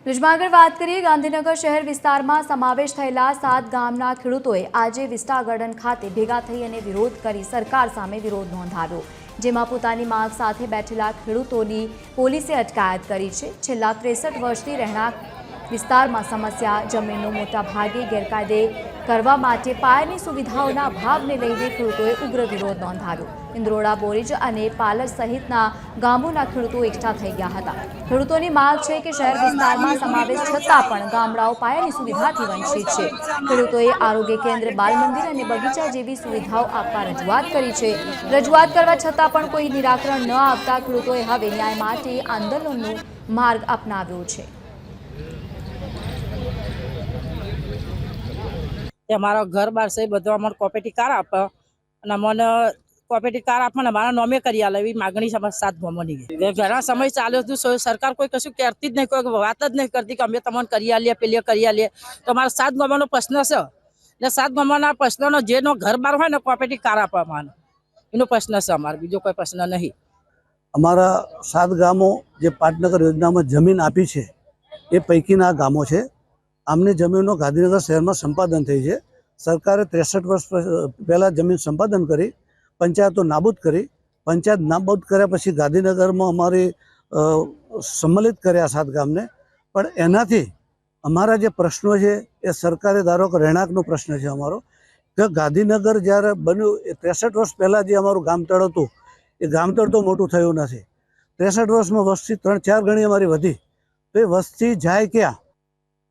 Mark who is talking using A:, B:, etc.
A: ન્યૂઝમાં આગળ વાત કરીએ, ગાંધીનગર શહેર વિસ્તારમાં સમાવેશ થયેલા 7 ગામના ખેડૂતોએ આજે વિસ્ટા ગાર્ડન ખાતે ભેગા થઈ અને વિરોધ કરી સરકાર સામે વિરોધ નોંધાવ્યો, જેમાં પોતાની માંગ સાથે બેઠેલા ખેડૂતોની પોલીસે અટકાયત કરી છે। છેલ્લા 63 વર્ષથી રહેણાંક વિસ્તારમાં સમસ્યા જમીનનો મોટા ભાગે ગેરકાયદે કરવા માટે પાયાની સુવિધાઓના અભાવને લઈને ખેડૂતોએ ઉગ્ર વિરોધ નોંધાવ્યો। ઇન્દ્રોડા, બોરીજ અને પાલર સહિતના ગામોના ખેડૂતો એકઠા થઈ ગયા હતા। ખેડૂતોની માંગ છે કે શહેર વિસ્તારમાં સમાવેશ છતાં પણ ગામડાઓ પાયાની સુવિધાથી વંચિત છે। ખેડૂતોએ આરોગ્ય કેન્દ્ર, બાલ મંદિર અને બગીચા જેવી સુવિધાઓ આપવા રજૂઆત કરી છે। રજૂઆત કરવા છતાં પણ કોઈ નિરાકરણ ન આવતા ખેડૂતોએ હવે ન્યાય માટે આંદોલનનો માર્ગ અપનાવ્યો છે।
B: અમાरा घर बार से बधु अमर कोऑपरेटिव कार आप अमने कोऑपरेटिव कार आप अमारा नोमे करी आले एवी मागणी 7 गामोनी घणा समय चाल्यो तो सरकार कोई कशुं करती ज नहीं, कोई वात ज नहीं करती कि अमे तमने करी आलीए पेली करी आलीए। तो अमारा 7 गामोनो प्रश्न छे ने 7 गामोना प्रश्नों जेनो घर बार होय ने कोऑपरेटिव कार आपवानो एनो प्रश्न छे। अमारो बीजो कोई प्रश्न नहीं।
C: अमारा 7 गामों जे पाटनगर योजना में जमीन आपी छे ए पैकीना गामों छे। आमनी जमीनों गांधीनगर शहर में संपादन थई छे। सरकारे 63 वर्ष पहला जमीन संपादन करी, पंचायतों नाबूद करी। पंचायत नाबूद कर्या पछी गांधीनगर में अमारी सम्मिलित कर्या 7 गामने, पण एनाथी अमारा जे प्रश्नों छे ए सरकारे धारो के રહેણાંકનો प्रश्न छे अमारो के गांधीनगर ज्यारे बन्युं 63 वर्ष पहला जे अमारुं गामतळ हतुं ए गामतळ तो मोटुं थयुं नथी। 63 वर्ष में वस्ती 3-4 गणी अमारी वधी, तो ए वस्ती जाय क्या?